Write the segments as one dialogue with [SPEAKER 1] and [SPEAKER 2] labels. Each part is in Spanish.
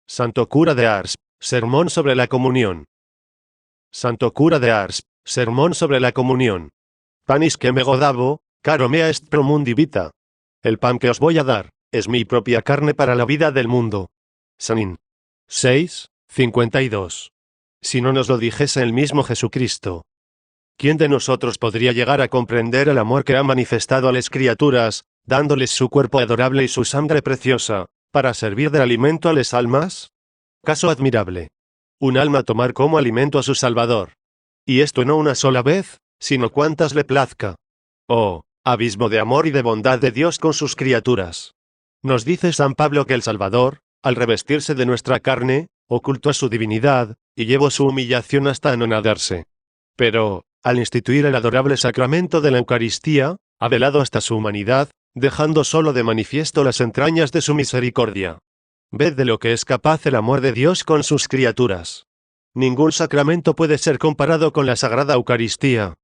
[SPEAKER 1] Santo cura de Ars, sermón sobre la comunión. Santo cura de Ars, sermón sobre la comunión. Panis que me godavo, caro mea est pro mundi vita. El pan que os voy a dar, es mi propia carne para la vida del mundo. Sanín 6, 52. Si no nos lo dijese el mismo Jesucristo, ¿quién de nosotros podría llegar a comprender el amor que ha manifestado a las criaturas, dándoles su cuerpo adorable y su sangre preciosa, para servir de alimento a las almas? Caso admirable. Un alma tomar como alimento a su Salvador. Y esto no una sola vez, sino cuantas le plazca. Oh, abismo de amor y de bondad de Dios con sus criaturas. Nos dice San Pablo que el Salvador, al revestirse de nuestra carne, ocultó a su divinidad, y llevó su humillación hasta anonadarse. Pero, al instituir el adorable sacramento de la Eucaristía, ha velado hasta su humanidad, dejando solo de manifiesto las entrañas de su misericordia. Ved de lo que es capaz el amor de Dios con sus criaturas. Ningún sacramento puede ser comparado con la Sagrada Eucaristía.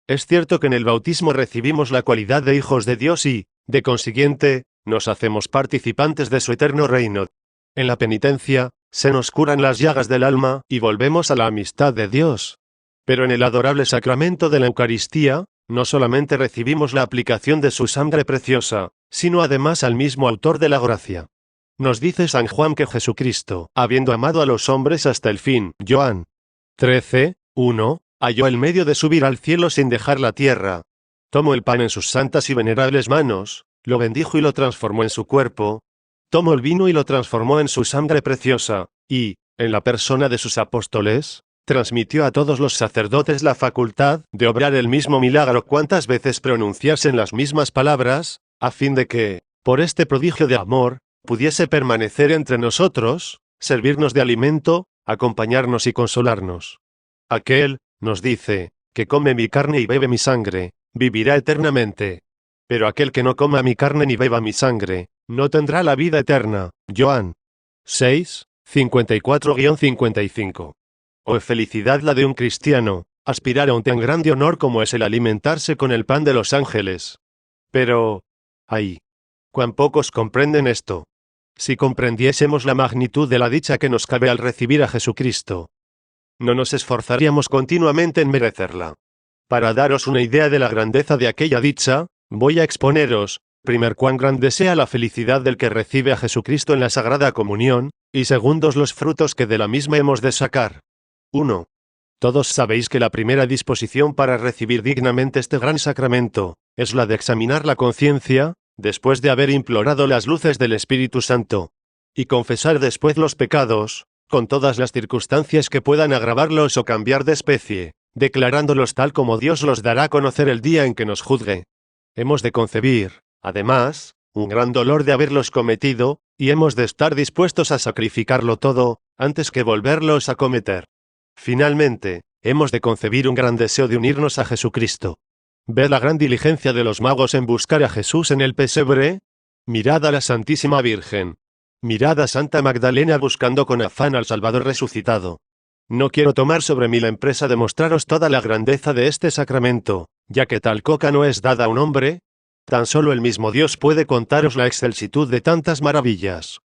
[SPEAKER 1] Es cierto que en el bautismo recibimos la cualidad de hijos de Dios y, de consiguiente, nos hacemos participantes de su eterno reino. En la penitencia, se nos curan las llagas del alma y volvemos a la amistad de Dios. Pero en el adorable sacramento de la Eucaristía, no solamente recibimos la aplicación de su sangre preciosa, sino además al mismo autor de la gracia. Nos dice San Juan que Jesucristo, habiendo amado a los hombres hasta el fin, Joan 13, 1, halló el medio de subir al cielo sin dejar la tierra. Tomó el pan en sus santas y venerables manos, lo bendijo y lo transformó en su cuerpo. Tomó el vino y lo transformó en su sangre preciosa, y, en la persona de sus apóstoles, transmitió a todos los sacerdotes la facultad de obrar el mismo milagro cuantas veces pronunciasen las mismas palabras, a fin de que, por este prodigio de amor, pudiese permanecer entre nosotros, servirnos de alimento, acompañarnos y consolarnos. Aquel, nos dice, que come mi carne y bebe mi sangre, vivirá eternamente. Pero aquel que no coma mi carne ni beba mi sangre, no tendrá la vida eterna. Joan 6, 54-55. Oh felicidad la de un cristiano, aspirar a un tan grande honor como es el alimentarse con el pan de los ángeles. Pero, ¡ay! ¡Cuán pocos comprenden esto! Si comprendiésemos la magnitud de la dicha que nos cabe al recibir a Jesucristo, no nos esforzaríamos continuamente en merecerla. Para daros una idea de la grandeza de aquella dicha, voy a exponeros, primer, cuán grande sea la felicidad del que recibe a Jesucristo en la Sagrada Comunión, y segundos, los frutos que de la misma hemos de sacar. 1. Todos sabéis que la primera disposición para recibir dignamente este gran sacramento, es la de examinar la conciencia, después de haber implorado las luces del Espíritu Santo, y confesar después los pecados, con todas las circunstancias que puedan agravarlos o cambiar de especie, declarándolos tal como Dios los dará a conocer el día en que nos juzgue. Hemos de concebir, además, un gran dolor de haberlos cometido, y hemos de estar dispuestos a sacrificarlo todo, antes que volverlos a cometer. Finalmente, hemos de concebir un gran deseo de unirnos a Jesucristo. ¿Ved la gran diligencia de los magos en buscar a Jesús en el pesebre? Mirad a la Santísima Virgen. Mirad a Santa Magdalena buscando con afán al Salvador resucitado. No quiero tomar sobre mí la empresa de mostraros toda la grandeza de este sacramento, ya que tal coca no es dada a un hombre. Tan solo el mismo Dios puede contaros la excelsitud de tantas maravillas.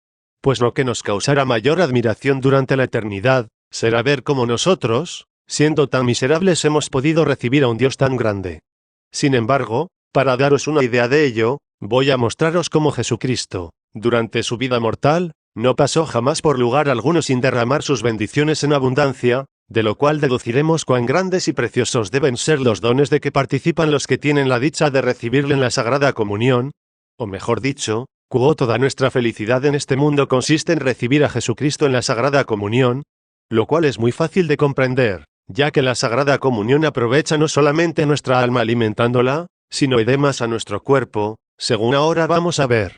[SPEAKER 1] Pues lo que nos causará mayor admiración durante la eternidad, será ver cómo nosotros, siendo tan miserables, hemos podido recibir a un Dios tan grande. Sin embargo, para daros una idea de ello, voy a mostraros cómo Jesucristo, durante su vida mortal, no pasó jamás por lugar alguno sin derramar sus bendiciones en abundancia, de lo cual deduciremos cuán grandes y preciosos deben ser los dones de que participan los que tienen la dicha de recibirle en la Sagrada Comunión, o mejor dicho, toda nuestra felicidad en este mundo consiste en recibir a Jesucristo en la Sagrada Comunión, lo cual es muy fácil de comprender, ya que la Sagrada Comunión aprovecha no solamente nuestra alma alimentándola, sino además a nuestro cuerpo, según ahora vamos a ver.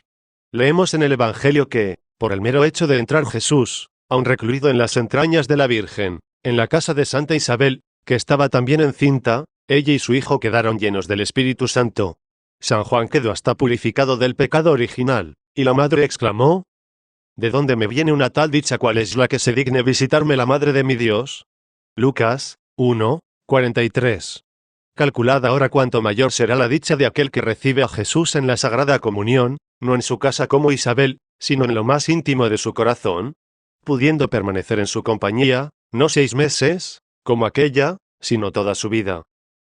[SPEAKER 1] Leemos en el Evangelio que, por el mero hecho de entrar Jesús, aun recluido en las entrañas de la Virgen, en la casa de Santa Isabel, que estaba también encinta, ella y su hijo quedaron llenos del Espíritu Santo. San Juan quedó hasta purificado del pecado original, y la madre exclamó: ¿De dónde me viene una tal dicha? ¿Cuál es la que se digne visitarme la madre de mi Dios? Lucas 1, 43. Calculad ahora cuánto mayor será la dicha de aquel que recibe a Jesús en la Sagrada Comunión, no en su casa como Isabel, sino en lo más íntimo de su corazón. pudiendo permanecer en su compañía, no 6 meses, como aquella, sino toda su vida.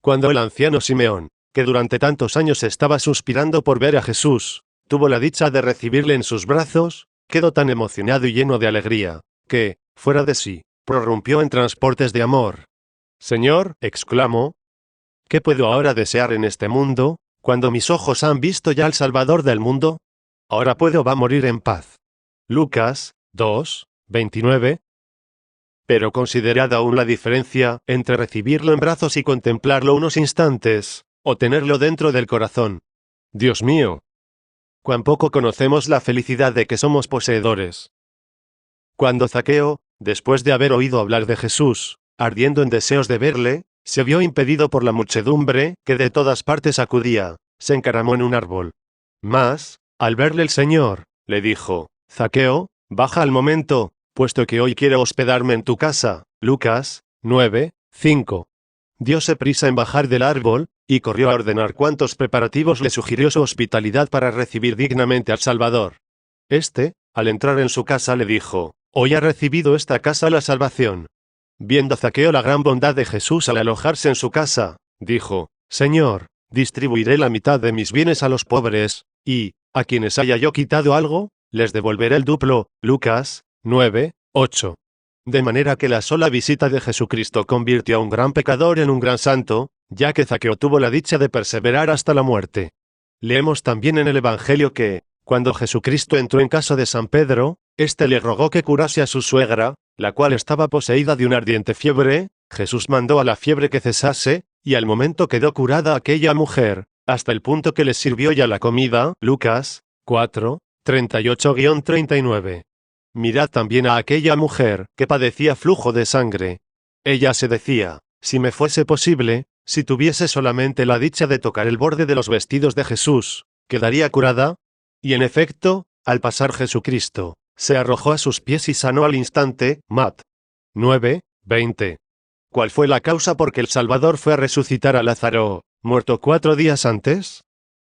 [SPEAKER 1] Cuando el anciano Simeón, que durante tantos años estaba suspirando por ver a Jesús, tuvo la dicha de recibirle en sus brazos, quedó tan emocionado y lleno de alegría, que, fuera de sí, prorrumpió en transportes de amor. «Señor», exclamó, «¿qué puedo ahora desear en este mundo, cuando mis ojos han visto ya al Salvador del mundo? Ahora puedo va morir en paz». Lucas 2, 29. Pero considerad aún la diferencia entre recibirlo en brazos y contemplarlo unos instantes, o tenerlo dentro del corazón. Dios mío, cuán poco conocemos la felicidad de que somos poseedores. Cuando Zaqueo, después de haber oído hablar de Jesús, ardiendo en deseos de verle, se vio impedido por la muchedumbre, que de todas partes acudía, se encaramó en un árbol. Mas, al verle el Señor, le dijo, «Zaqueo, baja al momento, puesto que hoy quiero hospedarme en tu casa». Lucas 9, 5. Diose prisa en bajar del árbol, y corrió a ordenar cuantos preparativos le sugirió su hospitalidad para recibir dignamente al Salvador. Este, al entrar en su casa le dijo, «Hoy ha recibido esta casa la salvación». Viendo Zaqueo la gran bondad de Jesús al alojarse en su casa, dijo, «Señor, distribuiré la mitad de mis bienes a los pobres, y, a quienes haya yo quitado algo, les devolveré el duplo». Lucas 9, 8. De manera que la sola visita de Jesucristo convirtió a un gran pecador en un gran santo, ya que Zaqueo tuvo la dicha de perseverar hasta la muerte. Leemos también en el Evangelio que, cuando Jesucristo entró en casa de San Pedro, éste le rogó que curase a su suegra, la cual estaba poseída de una ardiente fiebre. Jesús mandó a la fiebre que cesase, y al momento quedó curada aquella mujer, hasta el punto que les sirvió ya la comida. Lucas 4, 38-39. Mirad también a aquella mujer, que padecía flujo de sangre. Ella se decía, si me fuese posible, si tuviese solamente la dicha de tocar el borde de los vestidos de Jesús, quedaría curada. Y en efecto, al pasar Jesucristo, se arrojó a sus pies y sanó al instante. Mat. 9, 20. ¿Cuál fue la causa por que el Salvador fue a resucitar a Lázaro, muerto 4 días antes?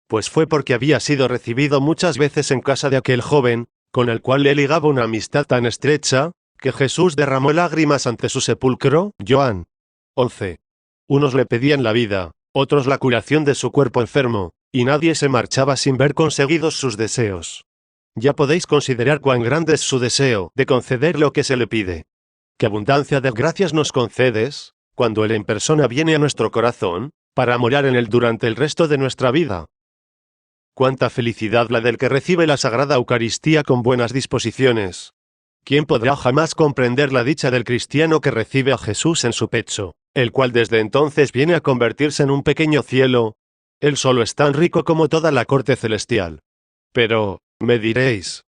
[SPEAKER 1] Pues fue porque había sido recibido muchas veces en casa de aquel joven, con el cual le ligaba una amistad tan estrecha, que Jesús derramó lágrimas ante su sepulcro. Joan 11. Unos le pedían la vida, otros la curación de su cuerpo enfermo, y nadie se marchaba sin ver conseguidos sus deseos. Ya podéis considerar cuán grande es su deseo de conceder lo que se le pide. Qué abundancia de gracias nos concedes, cuando Él en persona viene a nuestro corazón, para morar en él durante el resto de nuestra vida. Cuánta felicidad la del que recibe la Sagrada Eucaristía con buenas disposiciones. ¿Quién podrá jamás comprender la dicha del cristiano que recibe a Jesús en su pecho, el cual desde entonces viene a convertirse en un pequeño cielo? Él solo es tan rico como toda la corte celestial. Pero, me diréis,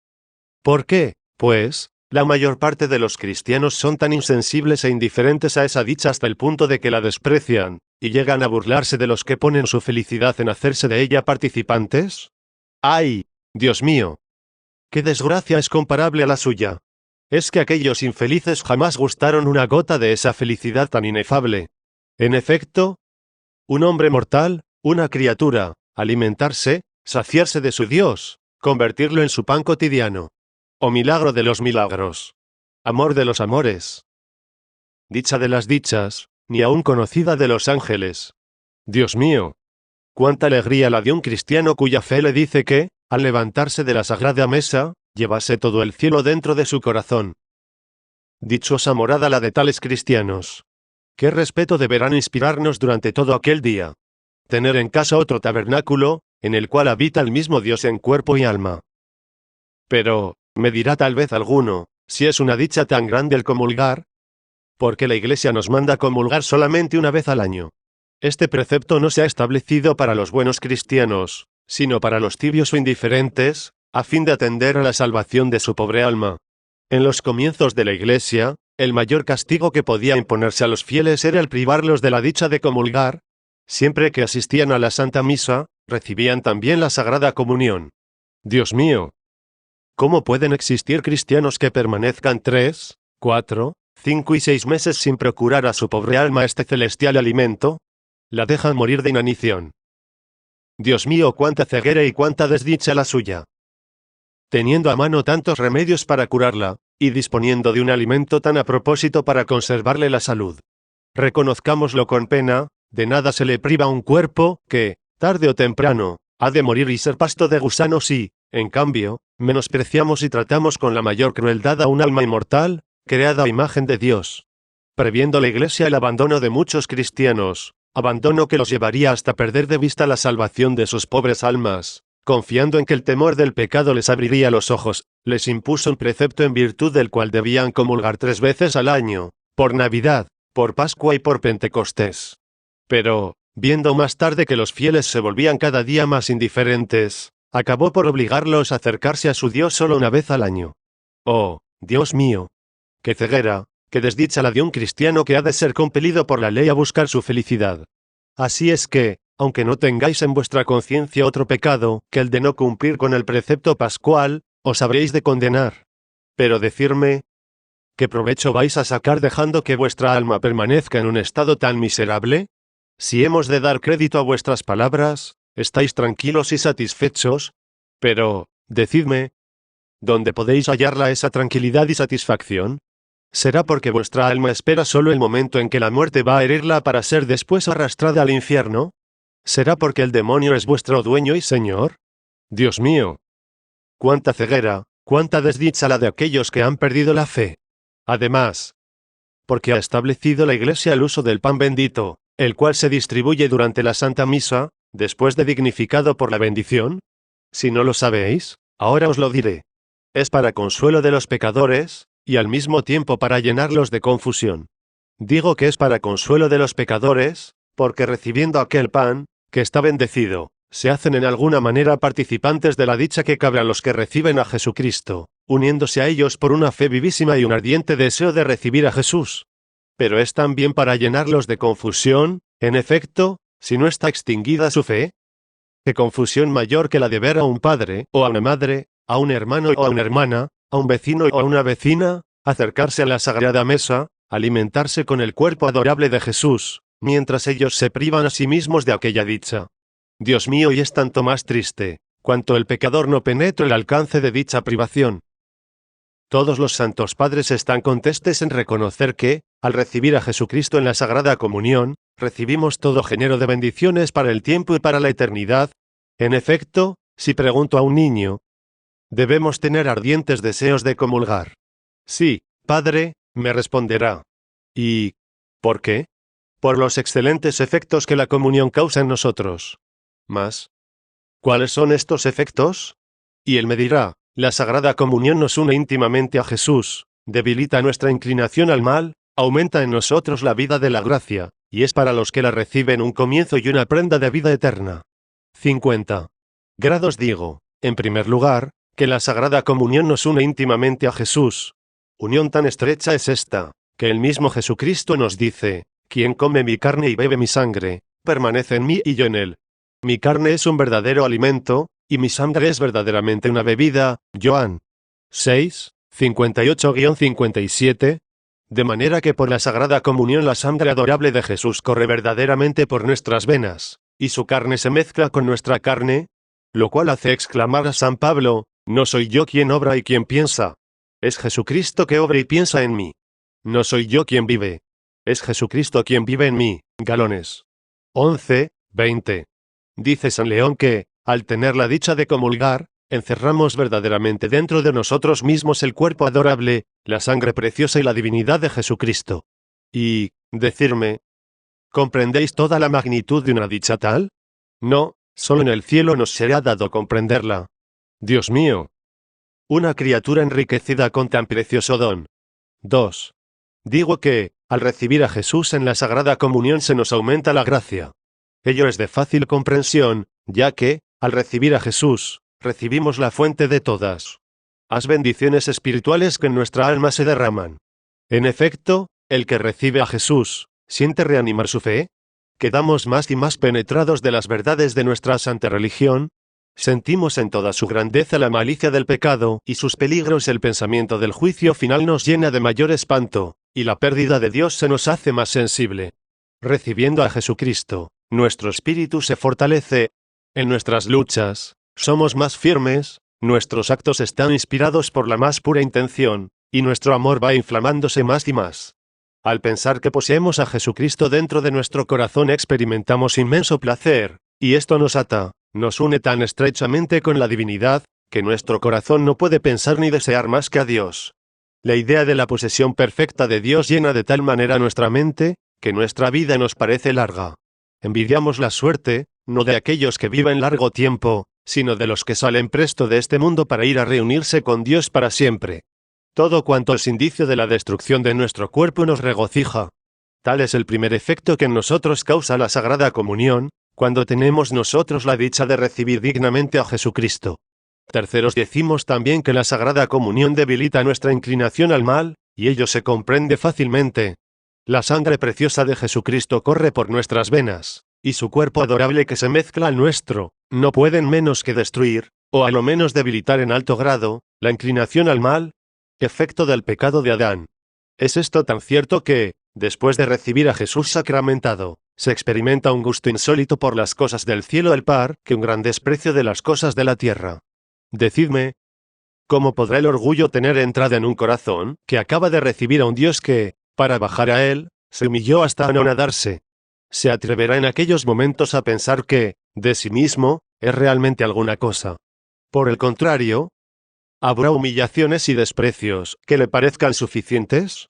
[SPEAKER 1] ¿por qué, pues, la mayor parte de los cristianos son tan insensibles e indiferentes a esa dicha hasta el punto de que la desprecian, y llegan a burlarse de los que ponen su felicidad en hacerse de ella participantes? ¡Ay, Dios mío! ¡Qué desgracia es comparable a la suya! Es que aquellos infelices jamás gustaron una gota de esa felicidad tan inefable. En efecto, un hombre mortal, una criatura, alimentarse, saciarse de su Dios, convertirlo en su pan cotidiano. Oh milagro de los milagros. Amor de los amores. Dicha de las dichas, ni aún conocida de los ángeles. Dios mío, cuánta alegría la de un cristiano cuya fe le dice que, al levantarse de la sagrada mesa, llevase todo el cielo dentro de su corazón. Dichosa morada la de tales cristianos. Qué respeto deberán inspirarnos durante todo aquel día. Tener en casa otro tabernáculo, en el cual habita el mismo Dios en cuerpo y alma. Pero, me dirá tal vez alguno, si es una dicha tan grande el comulgar, porque la Iglesia nos manda comulgar solamente una vez al año. Este precepto no se ha establecido para los buenos cristianos, sino para los tibios o indiferentes, a fin de atender a la salvación de su pobre alma. En los comienzos de la Iglesia, el mayor castigo que podía imponerse a los fieles era el privarlos de la dicha de comulgar. Siempre que asistían a la Santa Misa, recibían también la Sagrada Comunión. Dios mío, ¿cómo pueden existir cristianos que permanezcan 3, 4, 5 y 6 meses sin procurar a su pobre alma este celestial alimento? La dejan morir de inanición. Dios mío, cuánta ceguera y cuánta desdicha la suya. Teniendo a mano tantos remedios para curarla, y disponiendo de un alimento tan a propósito para conservarle la salud. Reconozcámoslo con pena, de nada se le priva a un cuerpo, que, tarde o temprano, ha de morir y ser pasto de gusanos y, en cambio, menospreciamos y tratamos con la mayor crueldad a un alma inmortal, creada a imagen de Dios. Previendo la Iglesia el abandono de muchos cristianos, abandono que los llevaría hasta perder de vista la salvación de sus pobres almas, confiando en que el temor del pecado les abriría los ojos, les impuso un precepto en virtud del cual debían comulgar 3 veces al año, por Navidad, por Pascua y por Pentecostés. Pero, viendo más tarde que los fieles se volvían cada día más indiferentes, acabó por obligarlos a acercarse a su Dios solo una vez al año. ¡Oh, Dios mío! ¡Qué ceguera, qué desdicha la de un cristiano que ha de ser compelido por la ley a buscar su felicidad! Así es que, aunque no tengáis en vuestra conciencia otro pecado que el de no cumplir con el precepto pascual, os habréis de condenar. Pero decirme, ¿qué provecho vais a sacar dejando que vuestra alma permanezca en un estado tan miserable? Si hemos de dar crédito a vuestras palabras, estáis tranquilos y satisfechos, pero, decidme, ¿dónde podéis hallarla esa tranquilidad y satisfacción? ¿Será porque vuestra alma espera solo el momento en que la muerte va a herirla para ser después arrastrada al infierno? ¿Será porque el demonio es vuestro dueño y señor? Dios mío, cuánta ceguera, cuánta desdicha la de aquellos que han perdido la fe. Además, porque ha establecido la Iglesia el uso del pan bendito, el cual se distribuye durante la Santa Misa, después de dignificado por la bendición. Si no lo sabéis, ahora os lo diré. Es para consuelo de los pecadores, y al mismo tiempo para llenarlos de confusión. Digo que es para consuelo de los pecadores, porque recibiendo aquel pan, que está bendecido, se hacen en alguna manera participantes de la dicha que cabe a los que reciben a Jesucristo, uniéndose a ellos por una fe vivísima y un ardiente deseo de recibir a Jesús. Pero es también para llenarlos de confusión, en efecto, si no está extinguida su fe. ¿Qué confusión mayor que la de ver a un padre, o a una madre, a un hermano o a una hermana, a un vecino o a una vecina, acercarse a la sagrada mesa, alimentarse con el cuerpo adorable de Jesús, mientras ellos se privan a sí mismos de aquella dicha? Dios mío, y es tanto más triste, cuanto el pecador no penetra el alcance de dicha privación. Todos los santos padres están contestes en reconocer que, al recibir a Jesucristo en la Sagrada Comunión, recibimos todo género de bendiciones para el tiempo y para la eternidad. En efecto, si pregunto a un niño, debemos tener ardientes deseos de comulgar. Sí, padre, me responderá. ¿Y por qué? Por los excelentes efectos que la comunión causa en nosotros. Mas, ¿cuáles son estos efectos? Y él me dirá, la Sagrada Comunión nos une íntimamente a Jesús, debilita nuestra inclinación al mal, aumenta en nosotros la vida de la gracia, y es para los que la reciben un comienzo y una prenda de vida eterna. 50. Grados digo, en primer lugar, que la Sagrada Comunión nos une íntimamente a Jesús. Unión tan estrecha es esta, que el mismo Jesucristo nos dice, quien come mi carne y bebe mi sangre, permanece en mí y yo en él. Mi carne es un verdadero alimento, y mi sangre es verdaderamente una bebida. Joan 6, 58-57. De manera que por la Sagrada Comunión la sangre adorable de Jesús corre verdaderamente por nuestras venas, y su carne se mezcla con nuestra carne, lo cual hace exclamar a San Pablo, no soy yo quien obra y quien piensa. Es Jesucristo que obra y piensa en mí. No soy yo quien vive. Es Jesucristo quien vive en mí. Galones 11, 20. Dice San León que, al tener la dicha de comulgar, encerramos verdaderamente dentro de nosotros mismos el cuerpo adorable, la sangre preciosa y la divinidad de Jesucristo. Y, decirme, ¿comprendéis toda la magnitud de una dicha tal? No, solo en el cielo nos será dado comprenderla. Dios mío. Una criatura enriquecida con tan precioso don. 2. Digo que, al recibir a Jesús en la Sagrada Comunión se nos aumenta la gracia. Ello es de fácil comprensión, ya que, al recibir a Jesús, recibimos la fuente de todas las bendiciones espirituales que en nuestra alma se derraman. En efecto, el que recibe a Jesús, siente reanimar su fe. Quedamos más y más penetrados de las verdades de nuestra santa religión. Sentimos en toda su grandeza la malicia del pecado y sus peligros. El pensamiento del juicio final nos llena de mayor espanto, y la pérdida de Dios se nos hace más sensible. Recibiendo a Jesucristo, nuestro espíritu se fortalece. En nuestras luchas, somos más firmes, nuestros actos están inspirados por la más pura intención, y nuestro amor va inflamándose más y más. Al pensar que poseemos a Jesucristo dentro de nuestro corazón experimentamos inmenso placer, y esto nos ata, nos une tan estrechamente con la divinidad, que nuestro corazón no puede pensar ni desear más que a Dios. La idea de la posesión perfecta de Dios llena de tal manera nuestra mente, que nuestra vida nos parece larga. Envidiamos la suerte, no de aquellos que viven largo tiempo, sino de los que salen presto de este mundo para ir a reunirse con Dios para siempre. Todo cuanto es indicio de la destrucción de nuestro cuerpo nos regocija. Tal es el primer efecto que en nosotros causa la Sagrada Comunión, cuando tenemos nosotros la dicha de recibir dignamente a Jesucristo. Terceros, decimos también que la Sagrada Comunión debilita nuestra inclinación al mal, y ello se comprende fácilmente. La sangre preciosa de Jesucristo corre por nuestras venas, y su cuerpo adorable que se mezcla al nuestro, no pueden menos que destruir, o a lo menos debilitar en alto grado, la inclinación al mal, efecto del pecado de Adán. Es esto tan cierto que, después de recibir a Jesús sacramentado, se experimenta un gusto insólito por las cosas del cielo al par que un gran desprecio de las cosas de la tierra. Decidme, ¿cómo podrá el orgullo tener entrada en un corazón que acaba de recibir a un Dios que, para bajar a él, se humilló hasta anonadarse? ¿Se atreverá en aquellos momentos a pensar que, de sí mismo, es realmente alguna cosa? Por el contrario, ¿habrá humillaciones y desprecios que le parezcan suficientes?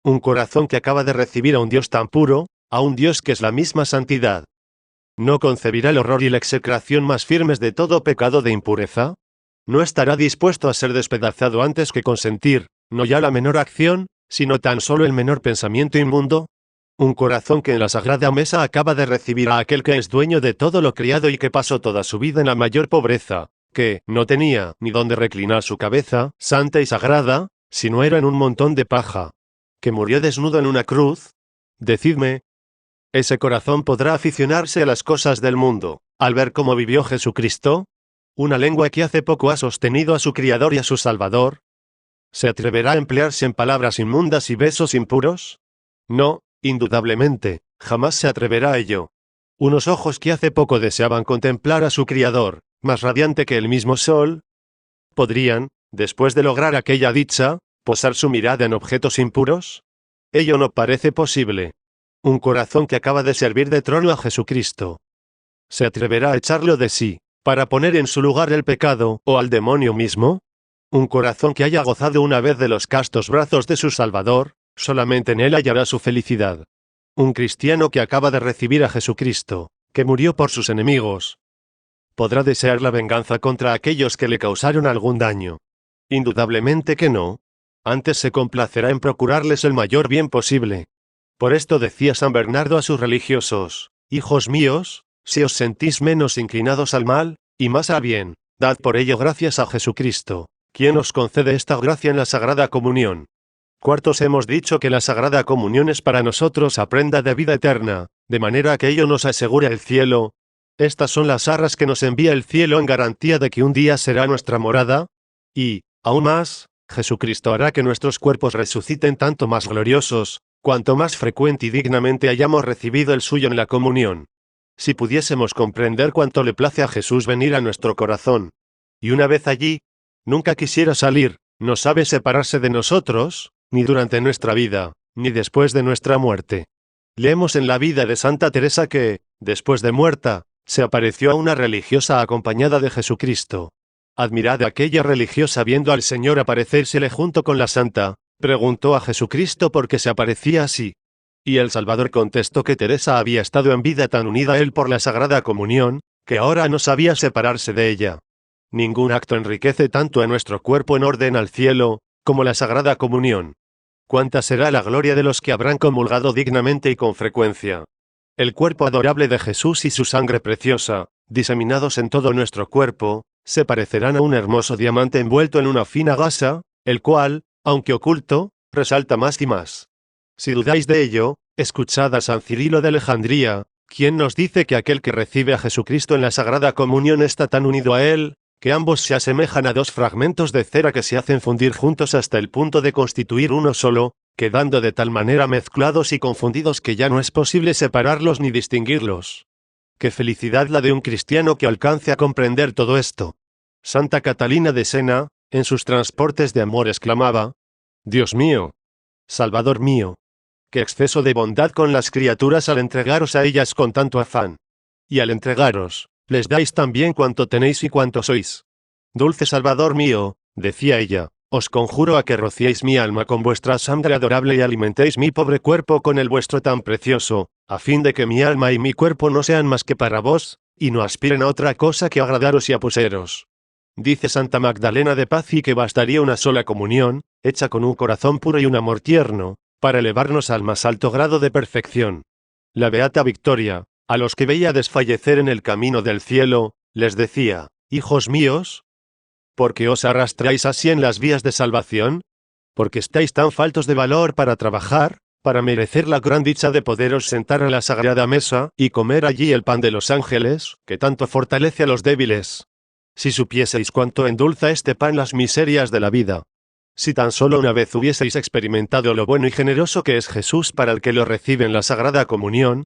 [SPEAKER 1] Un corazón que acaba de recibir a un Dios tan puro, a un Dios que es la misma santidad, ¿no concebirá el horror y la execración más firmes de todo pecado de impureza? ¿No estará dispuesto a ser despedazado antes que consentir, no ya la menor acción, sino tan solo el menor pensamiento inmundo? Un corazón que en la sagrada mesa acaba de recibir a aquel que es dueño de todo lo criado y que pasó toda su vida en la mayor pobreza, que no tenía ni dónde reclinar su cabeza, santa y sagrada, sino era en un montón de paja, que murió desnudo en una cruz. Decidme, ¿ese corazón podrá aficionarse a las cosas del mundo, al ver cómo vivió Jesucristo? Una lengua que hace poco ha sostenido a su Criador y a su Salvador. ¿Se atreverá a emplearse en palabras inmundas y besos impuros? No, indudablemente, jamás se atreverá a ello. Unos ojos que hace poco deseaban contemplar a su Criador, más radiante que el mismo sol, ¿podrían, después de lograr aquella dicha, posar su mirada en objetos impuros? Ello no parece posible. Un corazón que acaba de servir de trono a Jesucristo, ¿se atreverá a echarlo de sí, para poner en su lugar el pecado o al demonio mismo? Un corazón que haya gozado una vez de los castos brazos de su Salvador, solamente en él hallará su felicidad. Un cristiano que acaba de recibir a Jesucristo, que murió por sus enemigos, ¿podrá desear la venganza contra aquellos que le causaron algún daño? Indudablemente que no. Antes se complacerá en procurarles el mayor bien posible. Por esto decía San Bernardo a sus religiosos: hijos míos, si os sentís menos inclinados al mal, y más al bien, dad por ello gracias a Jesucristo, quien os concede esta gracia en la Sagrada Comunión. Cuartos, hemos dicho que la Sagrada Comunión es para nosotros a prenda de vida eterna, de manera que ello nos asegura el cielo. Estas son las arras que nos envía el cielo en garantía de que un día será nuestra morada, y, aún más, Jesucristo hará que nuestros cuerpos resuciten tanto más gloriosos, cuanto más frecuente y dignamente hayamos recibido el suyo en la comunión. Si pudiésemos comprender cuánto le place a Jesús venir a nuestro corazón, y una vez allí, nunca quisiera salir, no sabe separarse de nosotros, ni durante nuestra vida, ni después de nuestra muerte. Leemos en la vida de Santa Teresa que, después de muerta, se apareció a una religiosa acompañada de Jesucristo. Admirada aquella religiosa viendo al Señor aparecérsele junto con la santa, preguntó a Jesucristo por qué se aparecía así. Y el Salvador contestó que Teresa había estado en vida tan unida a él por la Sagrada Comunión, que ahora no sabía separarse de ella. Ningún acto enriquece tanto a nuestro cuerpo en orden al cielo, como la Sagrada Comunión. ¿Cuánta será la gloria de los que habrán comulgado dignamente y con frecuencia? El cuerpo adorable de Jesús y su sangre preciosa, diseminados en todo nuestro cuerpo, se parecerán a un hermoso diamante envuelto en una fina gasa, el cual, aunque oculto, resalta más y más. Si dudáis de ello, escuchad a San Cirilo de Alejandría, quien nos dice que aquel que recibe a Jesucristo en la Sagrada Comunión está tan unido a él, que ambos se asemejan a dos fragmentos de cera que se hacen fundir juntos hasta el punto de constituir uno solo, quedando de tal manera mezclados y confundidos que ya no es posible separarlos ni distinguirlos. ¡Qué felicidad la de un cristiano que alcance a comprender todo esto! Santa Catalina de Siena, en sus transportes de amor exclamaba: Dios mío, Salvador mío, qué exceso de bondad con las criaturas al entregaros a ellas con tanto afán. Y al entregaros, les dais también cuanto tenéis y cuanto sois. Dulce Salvador mío, decía ella, os conjuro a que rociéis mi alma con vuestra sangre adorable y alimentéis mi pobre cuerpo con el vuestro tan precioso, a fin de que mi alma y mi cuerpo no sean más que para vos, y no aspiren a otra cosa que agradaros y a poseeros. Dice Santa Magdalena de Pazzi que bastaría una sola comunión, hecha con un corazón puro y un amor tierno, para elevarnos al más alto grado de perfección. La Beata Victoria, a los que veía desfallecer en el camino del cielo, les decía, hijos míos, ¿por qué os arrastráis así en las vías de salvación? ¿Porque estáis tan faltos de valor para trabajar, para merecer la gran dicha de poderos sentar a la sagrada mesa y comer allí el pan de los ángeles, que tanto fortalece a los débiles? Si supieseis cuánto endulza este pan las miserias de la vida. Si tan solo una vez hubieseis experimentado lo bueno y generoso que es Jesús para el que lo recibe en la Sagrada Comunión.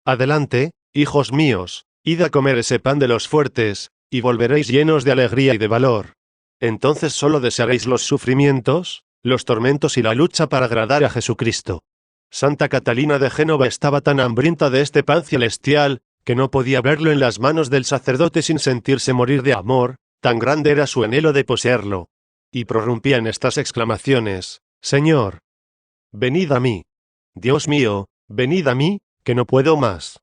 [SPEAKER 1] Adelante, hijos míos, id a comer ese pan de los fuertes, y volveréis llenos de alegría y de valor. Entonces solo desearéis los sufrimientos, los tormentos y la lucha para agradar a Jesucristo. Santa Catalina de Génova estaba tan hambrienta de este pan celestial, que no podía verlo en las manos del sacerdote sin sentirse morir de amor, tan grande era su anhelo de poseerlo. Y prorrumpía en estas exclamaciones, Señor, venid a mí. Dios mío, venid a mí, que no puedo más.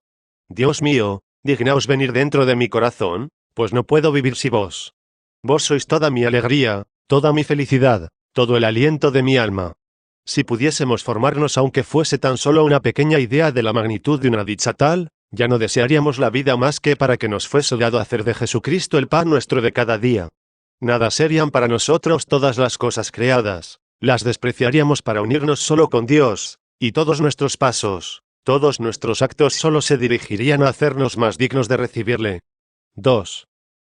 [SPEAKER 1] Dios mío, dignaos venir dentro de mi corazón, pues no puedo vivir sin vos. Vos sois toda mi alegría, toda mi felicidad, todo el aliento de mi alma. Si pudiésemos formarnos aunque fuese tan solo una pequeña idea de la magnitud de una dicha tal, ya no desearíamos la vida más que para que nos fuese dado hacer de Jesucristo el pan nuestro de cada día. Nada serían para nosotros todas las cosas creadas, las despreciaríamos para unirnos solo con Dios, y todos nuestros pasos, todos nuestros actos solo se dirigirían a hacernos más dignos de recibirle. 2.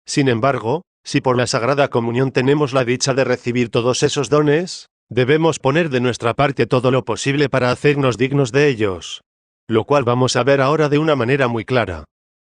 [SPEAKER 1] Sin embargo, si por la Sagrada Comunión tenemos la dicha de recibir todos esos dones, debemos poner de nuestra parte todo lo posible para hacernos dignos de ellos. Lo cual vamos a ver ahora de una manera muy clara.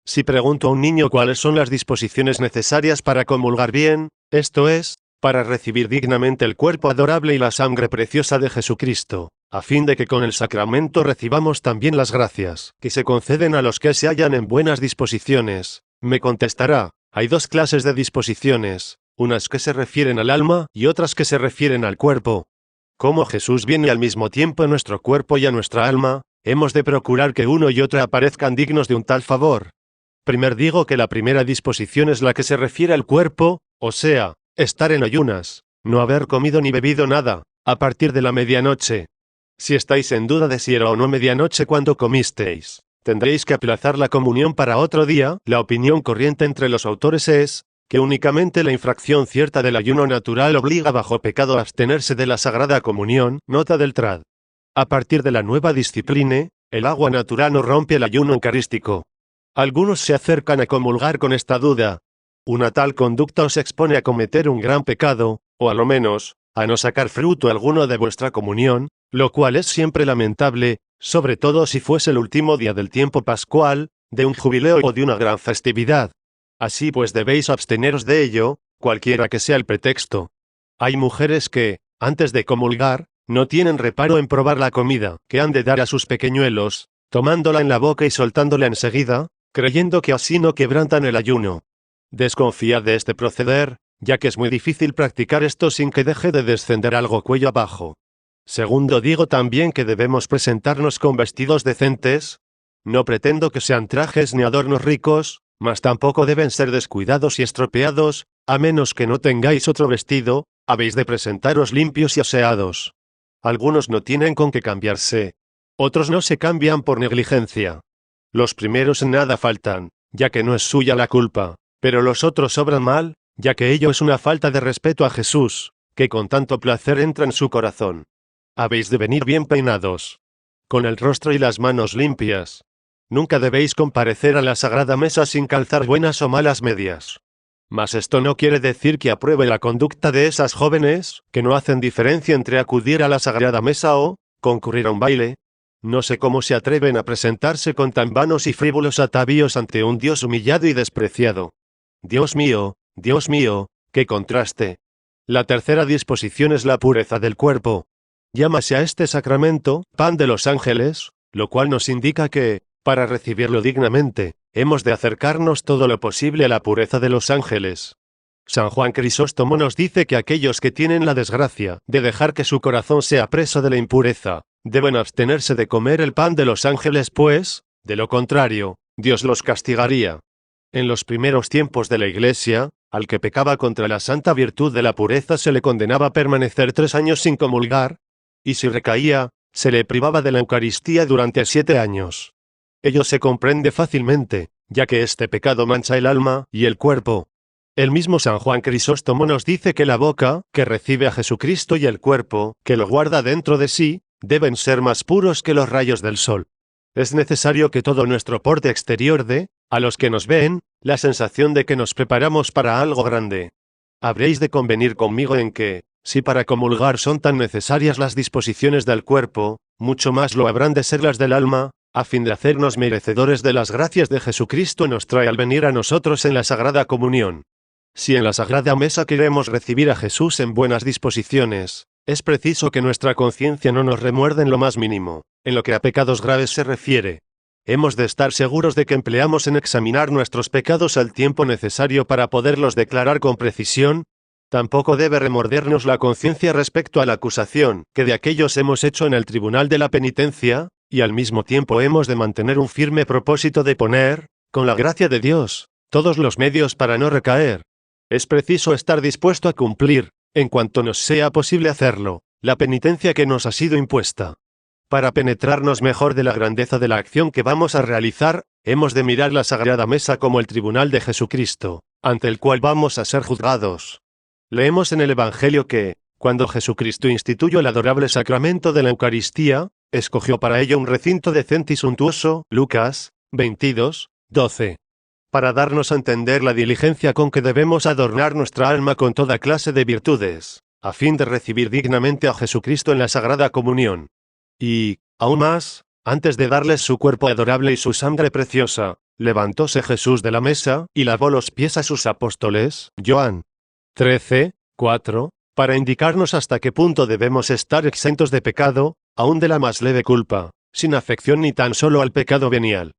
[SPEAKER 1] Si pregunto a un niño cuáles son las disposiciones necesarias para comulgar bien, esto es, para recibir dignamente el cuerpo adorable y la sangre preciosa de Jesucristo, a fin de que con el sacramento recibamos también las gracias que se conceden a los que se hallan en buenas disposiciones, me contestará, hay dos clases de disposiciones, unas que se refieren al alma y otras que se refieren al cuerpo. Como Jesús viene al mismo tiempo a nuestro cuerpo y a nuestra alma, hemos de procurar que uno y otro aparezcan dignos de un tal favor. Primero digo que la primera disposición es la que se refiere al cuerpo, o sea, estar en ayunas, no haber comido ni bebido nada, a partir de la medianoche. Si estáis en duda de si era o no medianoche cuando comisteis, tendréis que aplazar la comunión para otro día. La opinión corriente entre los autores es, que únicamente la infracción cierta del ayuno natural obliga bajo pecado a abstenerse de la Sagrada Comunión. Nota del trad. A partir de la nueva disciplina, el agua natural no rompe el ayuno eucarístico. Algunos se acercan a comulgar con esta duda. Una tal conducta os expone a cometer un gran pecado, o a lo menos, a no sacar fruto alguno de vuestra comunión, lo cual es siempre lamentable, sobre todo si fuese el último día del tiempo pascual, de un jubileo o de una gran festividad. Así pues debéis absteneros de ello, cualquiera que sea el pretexto. Hay mujeres que, antes de comulgar, no tienen reparo en probar la comida que han de dar a sus pequeñuelos, tomándola en la boca y soltándola enseguida, creyendo que así no quebrantan el ayuno. Desconfiad de este proceder, ya que es muy difícil practicar esto sin que deje de descender algo cuello abajo. Segundo, digo también que debemos presentarnos con vestidos decentes. No pretendo que sean trajes ni adornos ricos, mas tampoco deben ser descuidados y estropeados, a menos que no tengáis otro vestido, habéis de presentaros limpios y aseados. Algunos no tienen con qué cambiarse. Otros no se cambian por negligencia. Los primeros en nada faltan, ya que no es suya la culpa, pero los otros obran mal, ya que ello es una falta de respeto a Jesús, que con tanto placer entra en su corazón. Habéis de venir bien peinados, con el rostro y las manos limpias. Nunca debéis comparecer a la Sagrada Mesa sin calzar buenas o malas medias. Mas esto no quiere decir que apruebe la conducta de esas jóvenes, que no hacen diferencia entre acudir a la Sagrada Mesa o concurrir a un baile. No sé cómo se atreven a presentarse con tan vanos y frívolos atavíos ante un Dios humillado y despreciado. Dios mío, qué contraste. La tercera disposición es la pureza del cuerpo. Llámase a este sacramento pan de los ángeles, lo cual nos indica que, para recibirlo dignamente, hemos de acercarnos todo lo posible a la pureza de los ángeles. San Juan Crisóstomo nos dice que aquellos que tienen la desgracia de dejar que su corazón sea preso de la impureza, deben abstenerse de comer el pan de los ángeles, pues, de lo contrario, Dios los castigaría. En los primeros tiempos de la Iglesia, al que pecaba contra la santa virtud de la pureza se le condenaba a permanecer 3 años sin comulgar, y si recaía, se le privaba de la Eucaristía durante 7 años. Ello se comprende fácilmente, ya que este pecado mancha el alma y el cuerpo. El mismo San Juan Crisóstomo nos dice que la boca, que recibe a Jesucristo, y el cuerpo, que lo guarda dentro de sí, deben ser más puros que los rayos del sol. Es necesario que todo nuestro porte exterior dé, a los que nos ven, la sensación de que nos preparamos para algo grande. Habréis de convenir conmigo en que, si para comulgar son tan necesarias las disposiciones del cuerpo, mucho más lo habrán de ser las del alma, a fin de hacernos merecedores de las gracias de Jesucristo nos trae al venir a nosotros en la Sagrada Comunión. Si en la Sagrada Mesa queremos recibir a Jesús en buenas disposiciones, es preciso que nuestra conciencia no nos remuerde en lo más mínimo, en lo que a pecados graves se refiere. Hemos de estar seguros de que empleamos en examinar nuestros pecados el tiempo necesario para poderlos declarar con precisión. Tampoco debe remordernos la conciencia respecto a la acusación que de aquellos hemos hecho en el tribunal de la penitencia, y al mismo tiempo hemos de mantener un firme propósito de poner, con la gracia de Dios, todos los medios para no recaer. Es preciso estar dispuesto a cumplir, en cuanto nos sea posible hacerlo, la penitencia que nos ha sido impuesta. Para penetrarnos mejor de la grandeza de la acción que vamos a realizar, hemos de mirar la Sagrada Mesa como el tribunal de Jesucristo, ante el cual vamos a ser juzgados. Leemos en el Evangelio que, cuando Jesucristo instituyó el adorable sacramento de la Eucaristía, escogió para ello un recinto decente y suntuoso, Lucas 22, 12. Para darnos a entender la diligencia con que debemos adornar nuestra alma con toda clase de virtudes, a fin de recibir dignamente a Jesucristo en la Sagrada Comunión. Y, aún más, antes de darles su cuerpo adorable y su sangre preciosa, levantóse Jesús de la mesa y lavó los pies a sus apóstoles, Juan 13, 4, para indicarnos hasta qué punto debemos estar exentos de pecado, aun de la más leve culpa, sin afección ni tan solo al pecado venial.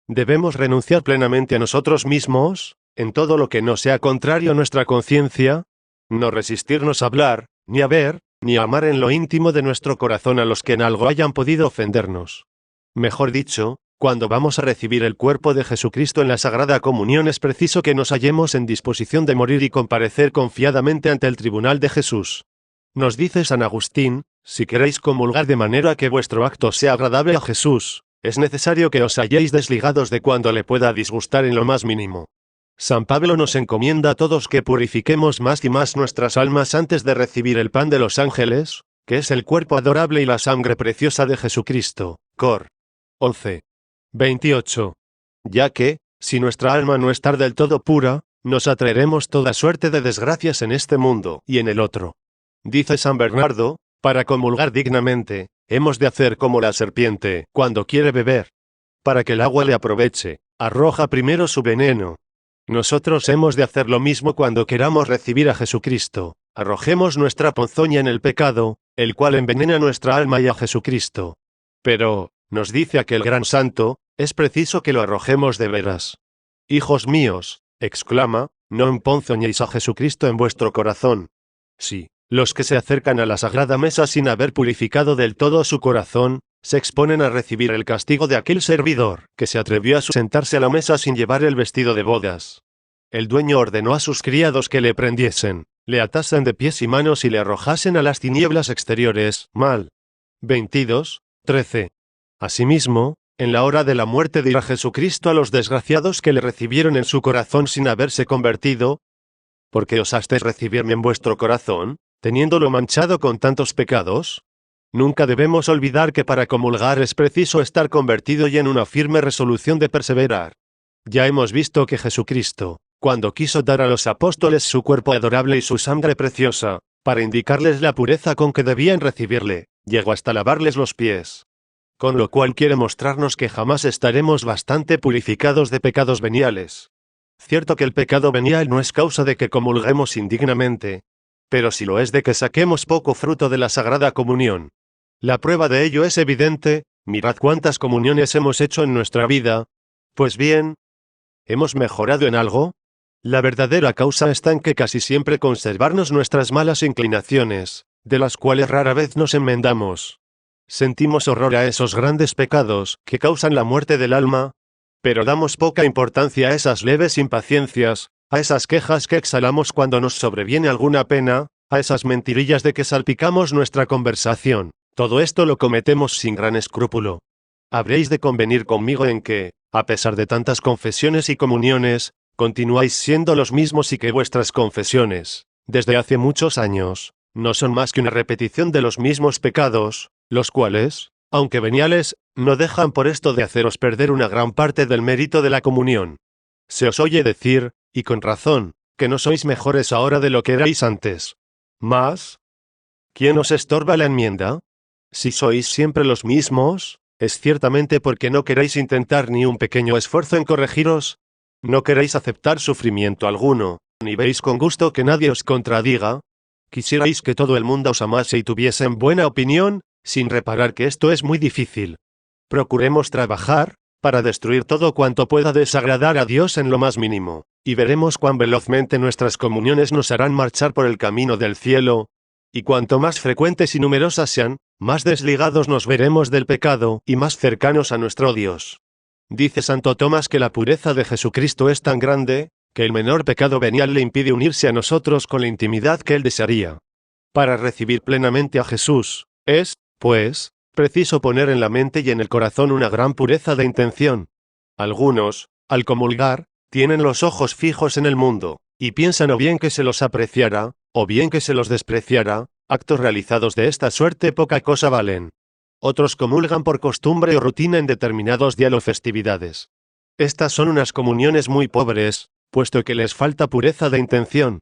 [SPEAKER 1] Debemos renunciar plenamente a nosotros mismos, en todo lo que no sea contrario a nuestra conciencia, no resistirnos a hablar, ni a ver, ni a amar en lo íntimo de nuestro corazón a los que en algo hayan podido ofendernos. Mejor dicho, cuando vamos a recibir el cuerpo de Jesucristo en la Sagrada Comunión es preciso que nos hallemos en disposición de morir y comparecer confiadamente ante el tribunal de Jesús. Nos dice San Agustín, si queréis comulgar de manera que vuestro acto sea agradable a Jesús, es necesario que os halléis desligados de cuando le pueda disgustar en lo más mínimo. San Pablo nos encomienda a todos que purifiquemos más y más nuestras almas antes de recibir el pan de los ángeles, que es el cuerpo adorable y la sangre preciosa de Jesucristo. Cor. 11. 28. Ya que, si nuestra alma no está del todo pura, nos atraeremos toda suerte de desgracias en este mundo y en el otro. Dice San Bernardo, para comulgar dignamente, hemos de hacer como la serpiente, cuando quiere beber. Para que el agua le aproveche, arroja primero su veneno. Nosotros hemos de hacer lo mismo cuando queramos recibir a Jesucristo. Arrojemos nuestra ponzoña en el pecado, el cual envenena nuestra alma y a Jesucristo. Pero, nos dice aquel gran santo, es preciso que lo arrojemos de veras. Hijos míos, exclama, no emponzoñéis a Jesucristo en vuestro corazón. Sí, los que se acercan a la Sagrada Mesa sin haber purificado del todo su corazón, se exponen a recibir el castigo de aquel servidor que se atrevió a sentarse a la mesa sin llevar el vestido de bodas. El dueño ordenó a sus criados que le prendiesen, le atasen de pies y manos y le arrojasen a las tinieblas exteriores. Mal. 22, 13. Asimismo, en la hora de la muerte dirá Jesucristo a los desgraciados que le recibieron en su corazón sin haberse convertido: ¿por qué osasteis recibirme en vuestro corazón, teniéndolo manchado con tantos pecados? Nunca debemos olvidar que para comulgar es preciso estar convertido y en una firme resolución de perseverar. Ya hemos visto que Jesucristo, cuando quiso dar a los apóstoles su cuerpo adorable y su sangre preciosa, para indicarles la pureza con que debían recibirle, llegó hasta lavarles los pies. Con lo cual quiere mostrarnos que jamás estaremos bastante purificados de pecados veniales. Cierto que el pecado venial no es causa de que comulguemos indignamente. pero si lo es de que saquemos poco fruto de la Sagrada Comunión. La prueba de ello es evidente, mirad cuántas comuniones hemos hecho en nuestra vida. Pues bien, ¿hemos mejorado en algo? La verdadera causa está en que casi siempre conservarnos nuestras malas inclinaciones, de las cuales rara vez nos enmendamos. Sentimos horror a esos grandes pecados que causan la muerte del alma, pero damos poca importancia a esas leves impaciencias, a esas quejas que exhalamos cuando nos sobreviene alguna pena, a esas mentirillas de que salpicamos nuestra conversación. Todo esto lo cometemos sin gran escrúpulo. Habréis de convenir conmigo en que, a pesar de tantas confesiones y comuniones, continuáis siendo los mismos y que vuestras confesiones, desde hace muchos años, no son más que una repetición de los mismos pecados, los cuales, aunque veniales, no dejan por esto de haceros perder una gran parte del mérito de la comunión. Se os oye decir, y con razón, que no sois mejores ahora de lo que erais antes. ¿Más? ¿Quién os estorba la enmienda? Si sois siempre los mismos, es ciertamente porque no queréis intentar ni un pequeño esfuerzo en corregiros, no queréis aceptar sufrimiento alguno, ni veis con gusto que nadie os contradiga. Quisierais que todo el mundo os amase y tuviese en buena opinión, sin reparar que esto es muy difícil. Procuremos trabajar, para destruir todo cuanto pueda desagradar a Dios en lo más mínimo, y veremos cuán velozmente nuestras comuniones nos harán marchar por el camino del cielo, y cuanto más frecuentes y numerosas sean, más desligados nos veremos del pecado y más cercanos a nuestro Dios. Dice Santo Tomás que la pureza de Jesucristo es tan grande, que el menor pecado venial le impide unirse a nosotros con la intimidad que él desearía. Para recibir plenamente a Jesús, es, pues, preciso poner en la mente y en el corazón una gran pureza de intención. Algunos, al comulgar, tienen los ojos fijos en el mundo, y piensan o bien que se los apreciara, o bien que se los despreciara. Actos realizados de esta suerte poca cosa valen. Otros comulgan por costumbre o rutina en determinados días o festividades. Estas son unas comuniones muy pobres, puesto que les falta pureza de intención.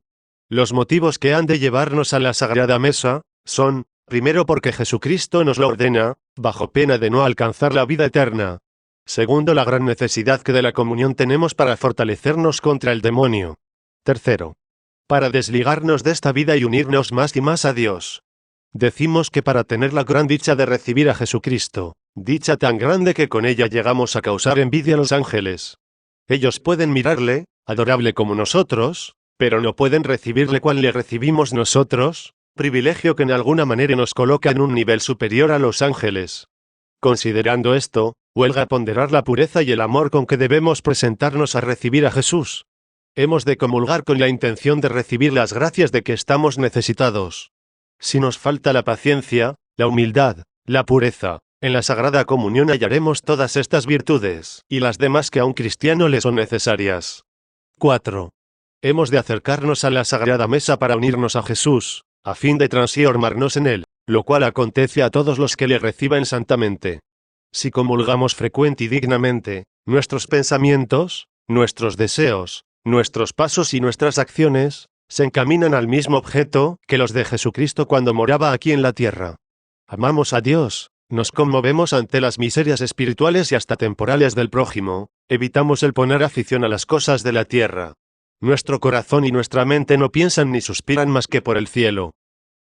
[SPEAKER 1] Los motivos que han de llevarnos a la Sagrada Mesa son, primero, porque Jesucristo nos lo ordena, bajo pena de no alcanzar la vida eterna. Segundo, la gran necesidad que de la comunión tenemos para fortalecernos contra el demonio. Tercero, para desligarnos de esta vida y unirnos más y más a Dios. Decimos que para tener la gran dicha de recibir a Jesucristo, dicha tan grande que con ella llegamos a causar envidia a los ángeles. Ellos pueden mirarle, adorable como nosotros, pero no pueden recibirle cual le recibimos nosotros, privilegio que en alguna manera nos coloca en un nivel superior a los ángeles. Considerando esto, huelga ponderar la pureza y el amor con que debemos presentarnos a recibir a Jesús. Hemos de comulgar con la intención de recibir las gracias de que estamos necesitados. Si nos falta la paciencia, la humildad, la pureza, en la Sagrada Comunión hallaremos todas estas virtudes, y las demás que a un cristiano le son necesarias. 4. Hemos de acercarnos a la Sagrada Mesa para unirnos a Jesús, a fin de transformarnos en Él, lo cual acontece a todos los que le reciban santamente. Si comulgamos frecuente y dignamente, nuestros pensamientos, nuestros deseos, nuestros pasos y nuestras acciones, se encaminan al mismo objeto que los de Jesucristo cuando moraba aquí en la tierra. Amamos a Dios, nos conmovemos ante las miserias espirituales y hasta temporales del prójimo, evitamos el poner afición a las cosas de la tierra. Nuestro corazón y nuestra mente no piensan ni suspiran más que por el cielo.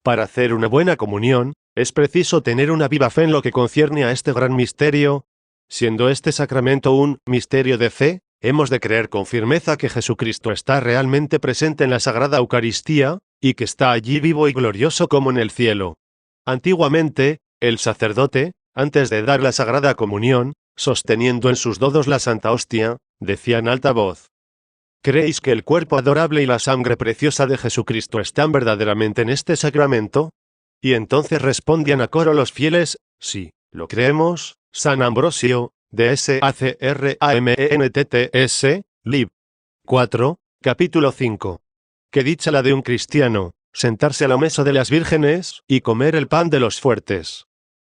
[SPEAKER 1] Para hacer una buena comunión, es preciso tener una viva fe en lo que concierne a este gran misterio. Siendo este sacramento un misterio de fe, hemos de creer con firmeza que Jesucristo está realmente presente en la Sagrada Eucaristía, y que está allí vivo y glorioso como en el cielo. Antiguamente, el sacerdote, antes de dar la Sagrada Comunión, sosteniendo en sus dedos la Santa Hostia, decía en alta voz: ¿Creéis que el cuerpo adorable y la sangre preciosa de Jesucristo están verdaderamente en este sacramento? Y entonces respondían a coro los fieles: sí, lo creemos. San Ambrosio, de S.A.C.R.A.M.E.N.T.T.S., Lib. 4, capítulo 5. Que dicha la de un cristiano, sentarse a la mesa de las vírgenes, y comer el pan de los fuertes.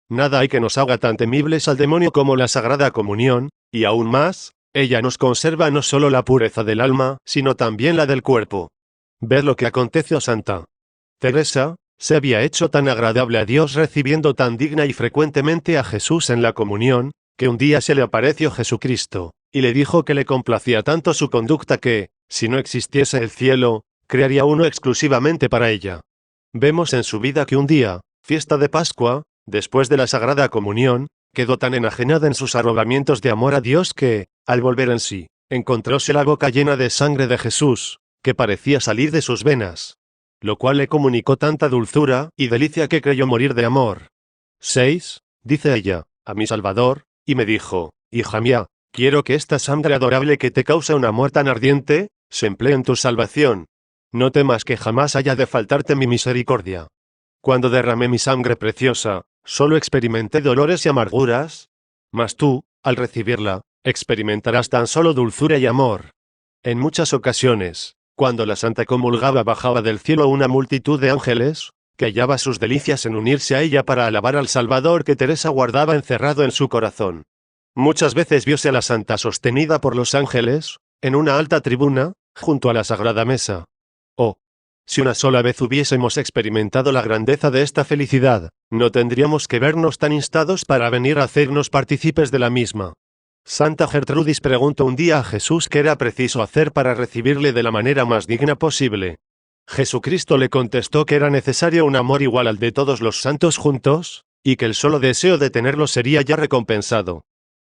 [SPEAKER 1] Nada hay que nos haga tan temibles al demonio como la Sagrada Comunión, y aún más, ella nos conserva no solo la pureza del alma, sino también la del cuerpo. Ved lo que aconteció a Santa Teresa, se había hecho tan agradable a Dios recibiendo tan digna y frecuentemente a Jesús en la comunión, que un día se le apareció Jesucristo, y le dijo que le complacía tanto su conducta que, si no existiese el cielo, crearía uno exclusivamente para ella. Vemos en su vida que un día, fiesta de Pascua, después de la Sagrada Comunión, quedó tan enajenada en sus arrobamientos de amor a Dios que, al volver en sí, encontróse la boca llena de sangre de Jesús, que parecía salir de sus venas, lo cual le comunicó tanta dulzura y delicia que creyó morir de amor. 6. Dice ella, a mi Salvador, y me dijo, hija mía, quiero que esta sangre adorable que te causa un amor tan ardiente, se emplee en tu salvación. No temas que jamás haya de faltarte mi misericordia. Cuando derramé mi sangre preciosa, solo experimenté dolores y amarguras, mas tú, al recibirla, experimentarás tan solo dulzura y amor. En muchas ocasiones, cuando la Santa comulgaba, bajaba del cielo una multitud de ángeles, que hallaba sus delicias en unirse a ella para alabar al Salvador que Teresa guardaba encerrado en su corazón. Muchas veces vióse a la Santa sostenida por los ángeles, en una alta tribuna, junto a la Sagrada Mesa. Oh, si una sola vez hubiésemos experimentado la grandeza de esta felicidad, no tendríamos que vernos tan instados para venir a hacernos partícipes de la misma. Santa Gertrudis preguntó un día a Jesús qué era preciso hacer para recibirle de la manera más digna posible. Jesucristo le contestó que era necesario un amor igual al de todos los santos juntos, y que el solo deseo de tenerlo sería ya recompensado.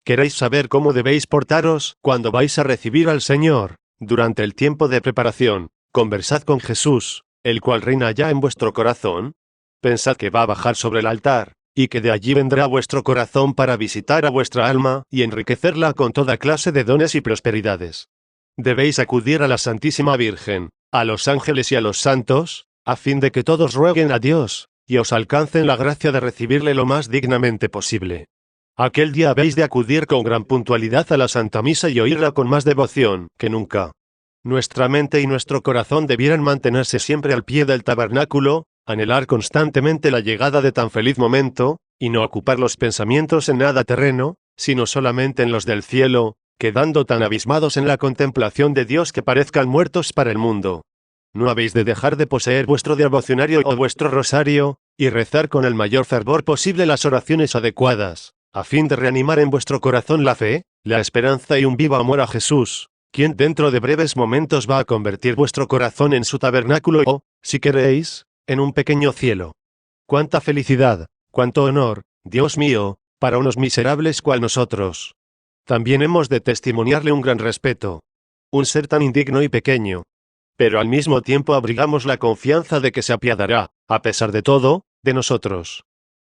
[SPEAKER 1] ¿Queréis saber cómo debéis portaros cuando vais a recibir al Señor? Durante el tiempo de preparación, conversad con Jesús, el cual reina ya en vuestro corazón. Pensad que va a bajar sobre el altar, y que de allí vendrá a vuestro corazón para visitar a vuestra alma y enriquecerla con toda clase de dones y prosperidades. Debéis acudir a la Santísima Virgen, a los ángeles y a los santos, a fin de que todos rueguen a Dios, y os alcancen la gracia de recibirle lo más dignamente posible. Aquel día habéis de acudir con gran puntualidad a la Santa Misa y oírla con más devoción que nunca. Nuestra mente y nuestro corazón debieran mantenerse siempre al pie del tabernáculo, anhelar constantemente la llegada de tan feliz momento, y no ocupar los pensamientos en nada terreno, sino solamente en los del cielo, quedando tan abismados en la contemplación de Dios que parezcan muertos para el mundo. No habéis de dejar de poseer vuestro devocionario o vuestro rosario, y rezar con el mayor fervor posible las oraciones adecuadas, a fin de reanimar en vuestro corazón la fe, la esperanza y un vivo amor a Jesús, quien dentro de breves momentos va a convertir vuestro corazón en su tabernáculo o, si queréis, en un pequeño cielo. ¡Cuánta felicidad, cuánto honor, Dios mío, para unos miserables cual nosotros! También hemos de testimoniarle un gran respeto. Un ser tan indigno y pequeño. Pero al mismo tiempo abrigamos la confianza de que se apiadará, a pesar de todo, de nosotros.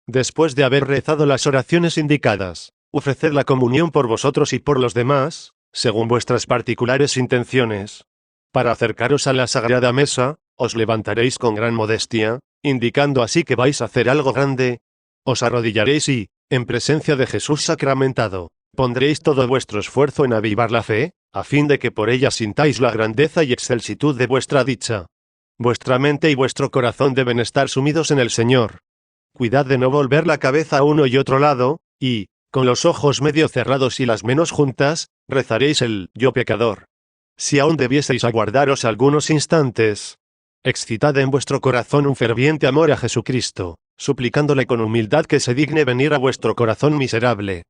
[SPEAKER 1] Después de haber rezado las oraciones indicadas, ofreced la comunión por vosotros y por los demás, según vuestras particulares intenciones. Para acercaros a la Sagrada Mesa, os levantaréis con gran modestia, indicando así que vais a hacer algo grande. Os arrodillaréis y, en presencia de Jesús sacramentado, pondréis todo vuestro esfuerzo en avivar la fe, a fin de que por ella sintáis la grandeza y excelsitud de vuestra dicha. Vuestra mente y vuestro corazón deben estar sumidos en el Señor. Cuidad de no volver la cabeza a uno y otro lado, y, con los ojos medio cerrados y las manos juntas, rezaréis el «Yo pecador». Si aún debieseis aguardaros algunos instantes, excitad en vuestro corazón un ferviente amor a Jesucristo, suplicándole con humildad que se digne venir a vuestro corazón miserable.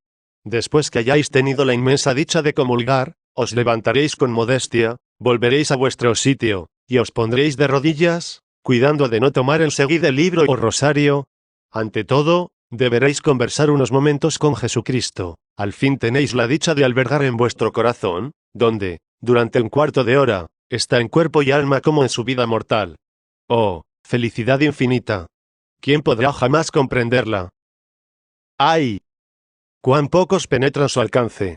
[SPEAKER 1] Después que hayáis tenido la inmensa dicha de comulgar, os levantaréis con modestia, volveréis a vuestro sitio, y os pondréis de rodillas, cuidando de no tomar enseguida el libro o rosario. Ante todo, deberéis conversar unos momentos con Jesucristo. Al fin tenéis la dicha de albergar en vuestro corazón, donde, durante un cuarto de hora, está en cuerpo y alma como en su vida mortal. ¡Oh, felicidad infinita! ¿Quién podrá jamás comprenderla? ¡Ay! ¡Cuán pocos penetran su alcance!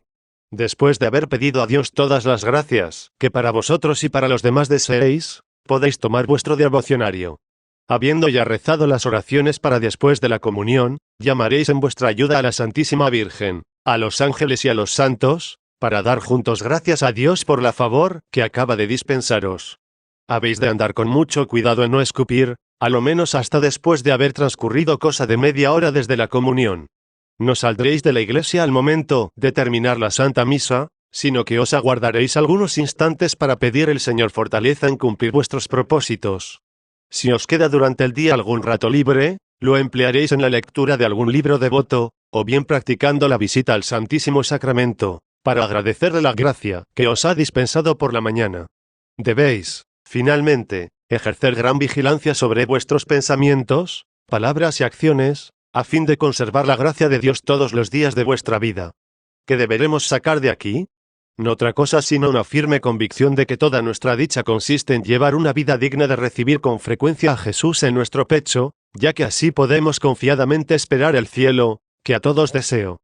[SPEAKER 1] Después de haber pedido a Dios todas las gracias que para vosotros y para los demás deseéis, podéis tomar vuestro devocionario. Habiendo ya rezado las oraciones para después de la comunión, llamaréis en vuestra ayuda a la Santísima Virgen, a los ángeles y a los santos, para dar juntos gracias a Dios por la favor que acaba de dispensaros. Habéis de andar con mucho cuidado en no escupir, a lo menos hasta después de haber transcurrido cosa de media hora desde la comunión. No saldréis de la iglesia al momento de terminar la Santa Misa, sino que os aguardaréis algunos instantes para pedir el Señor fortaleza en cumplir vuestros propósitos. Si os queda durante el día algún rato libre, lo emplearéis en la lectura de algún libro devoto, o bien practicando la visita al Santísimo Sacramento, para agradecerle la gracia que os ha dispensado por la mañana. Debéis, finalmente, Ejercer gran vigilancia sobre vuestros pensamientos, palabras y acciones, a fin de conservar la gracia de Dios todos los días de vuestra vida. ¿Qué deberemos sacar de aquí? No otra cosa sino una firme convicción de que toda nuestra dicha consiste en llevar una vida digna de recibir con frecuencia a Jesús en nuestro pecho, ya que así podemos confiadamente esperar el cielo, que a todos deseo.